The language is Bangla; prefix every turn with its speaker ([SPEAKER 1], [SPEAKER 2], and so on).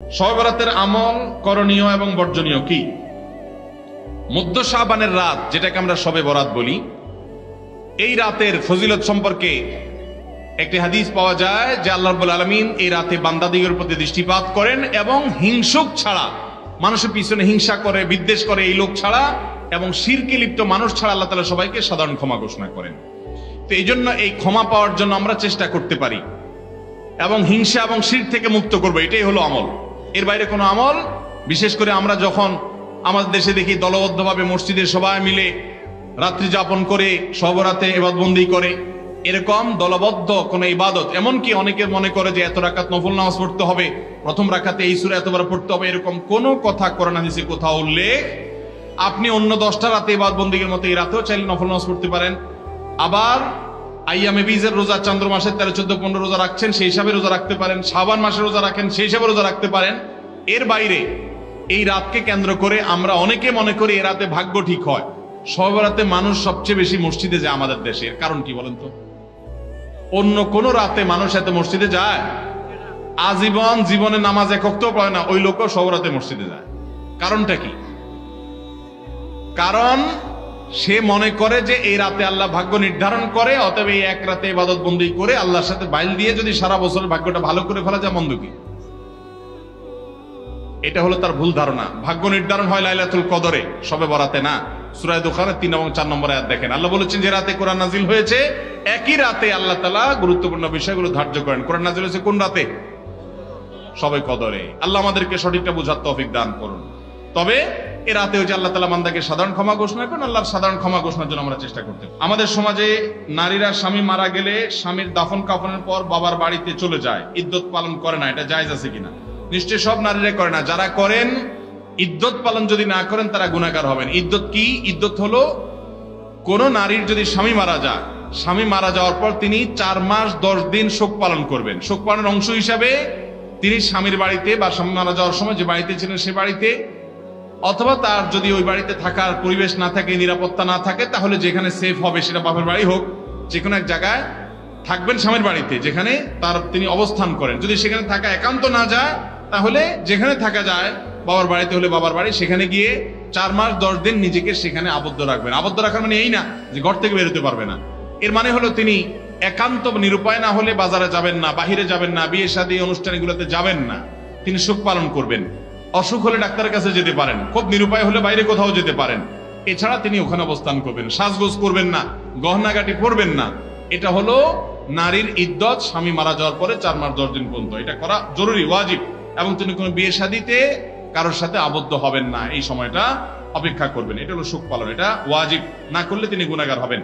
[SPEAKER 1] শবে বরাতের আমল করণীয় এবং বর্জনীয় কি? মধ্য শাবানের রাত, যেটাকে আমরা শবে বরাত বলি, এই রাতের ফজিলত সম্পর্কে একটি হাদিস পাওয়া যায় যে আল্লাহ রাব্বুল আলামিন এই রাতে বান্দাদিগের প্রতি দৃষ্টিপাত করেন এবং হিংসুক ছাড়া, মানুষের পিছনে হিংসা করে বিদ্বেষ করে এই লোক ছাড়া এবং শিরকে লিপ্ত মানুষ ছাড়া আল্লাহ তাআলা সবাইকে সাধারণ ক্ষমা ঘোষণা করেন। তো এই জন্য এই ক্ষমা পাওয়ার জন্য আমরা চেষ্টা করতে পারি এবং হিংসা এবং শিরক থেকে মুক্ত করবো, এটাই হলো আমল। এর বাইরে কোনো আমল, বিশেষ করে আমরা যখন আমাদের দেশে দেখি দলবদ্ধভাবে মসজিদে সবাই মিলে রাত্রি যাপন করে শবে বরাতে ইবাদতবন্দি করে, এরকম দলবদ্ধ কোন ইবাদত, এমনকি অনেকে মনে করে যে এত রাকাত নফল নামাজ পড়তে হবে, প্রথম রাকাতে এই সূরা এতবার পড়তে হবে, এরকম কোন কথা কোরআন হাদিসে কোথাও উল্লেখ। আপনি অন্য 10টা রাতে ইবাদতবন্দির মতো এই রাতেও চাইলে নফল নামাজ পড়তে পারেন। আবার আইয়ামে বীজের রোজা, চন্দ্র মাসের 13, 14, 15 রোজা রাখছেন, সেই হিসাবে রোজা রাখতে পারেন। শাবান মাসে রোজা রাখেন, সেই হিসাবে রোজা রাখতে পারেন। এর বাইরে এই রাতকে কেন্দ্র করে আমরা অনেকে মনে করি এ রাতে ভাগ্য ঠিক হয়। শবে বরাতে মানুষ সবচেয়ে বেশি মসজিদে যায় আমাদের দেশে, এর কারণ কি বলেন তো? অন্য কোন রাতে মানুষ এত মসজিদে যায়? আজীবন জীবনে নামাজ এক ওয়াক্তও পড়ে না ওই লোকও শবে বরাতে মসজিদে যায়। কারণটা কি? কারণ সে মনে করে যে এই রাতে আল্লাহ ভাগ্য নির্ধারণ করে, অতএব এই এক রাতে ইবাদত বন্দি করে আল্লাহর সাথে বাইল দিয়ে যদি সারা বছরের ভাগ্যটা ভালো করে ফেলা যায়, মন্দ কি? এটা হলো তার ভুল ধারণা। ভাগ্য নির্ধারণ হয় লাইলাতুল কদরে, শবে বরাতে না। সূরা দুখানের 3 এবং 4 নম্বর আয়াত দেখেন, আল্লাহ বলেছেন যে রাতে কোরআন নাজিল হয়েছে, একই রাতে আল্লাহ তাআলা গুরুত্বপূর্ণ বিষয়গুলো ধার্য করেন। কোরআন নাজিল হয়েছে কোন রাতে? শবে কদরে। আল্লাহ আমাদেরকে সঠিকটা বোঝার তৌফিক দান করুন। তবে এ রাতে হচ্ছে আল্লাহ তাআলা বান্দাকে সাধারণ ক্ষমা ঘোষণা করেন। আল্লাহর সাধারণ ক্ষমা ঘোষণার জন্য আমরা চেষ্টা করতে। আমাদের সমাজে নারীরা স্বামী মারা গেলে স্বামীর দাফন কাফনের পর বাবার বাড়িতে চলে যায়, ইদ্যত পালন করে না। এটা জায়েজ আছে কিনা? নিশ্চয়ই সব নারীরা করে না। যারা করেন, ইদ্যত পালন যদি না করেন তারা গুনাহগার হবেন। ইদ্যত কি? ইদ্যত হলো কোন নারীর যদি স্বামী মারা যায়, স্বামী মারা যাওয়ার পর তিনি 4 মাস 10 দিন শোক পালন করবেন। শোক পালনের অংশ হিসাবে তিনি স্বামীর বাড়িতে বা স্বামী মারা যাওয়ার সময় যে বাড়িতে ছিলেন সে বাড়িতে, অথবা তার যদি ওই বাড়িতে থাকার পরিবেশ না থাকে, নিরাপত্তা না থাকে, তাহলে যেখানে সেফ হবে, সেটা বাপের বাড়ি হোক, যে কোনো এক জায়গায় থাকবেন স্বামীর বাড়িতে যেখানে তার তিনি অবস্থান করেন। যদি সেখানে থাকা একান্ত না যায়, তাহলে যেখানে থাকা যায়, বাবার বাড়িতে হলে বাবার বাড়ি, সেখানে গিয়ে 4 মাস 10 দিন নিজেকে সেখানে আবদ্ধ রাখবেন। আবদ্ধ রাখার মানে এই না যে ঘর থেকে বেরোতে পারবে না। এর মানে হলো তিনি একান্ত নিরুপায় না হলে বাজারে যাবেন না, বাহিরে যাবেন না, বিয়ে শাদী অনুষ্ঠানগুলোতে যাবেন না, তিনি শোক পালন করবেন। অসুখ হলে ডাক্তারের কাছে যেতে পারেন, খুব নিরুপায় হলে বাইরে কোথাও যেতে পারেন। এছাড়া তিনি ওখানে অবস্থান করবেন, সাজগোজ করবেন না, গহনাগাটি পরবেন না। এটা হলো নারীর ইদ্যত স্বামী মারা যাওয়ার পরে 4 মাস 10 দিন পর্যন্ত। এটা করা জরুরি, ওয়াজিব। এবং তিনি কোনো বিয়ে শাদীতে কারোর সাথে আবদ্ধ হবেন না, এই সময়টা অপেক্ষা করবেন। এটা হলো শোক পালন, এটা ওয়াজিব। না করলে তিনি গুনাহগার হবেন।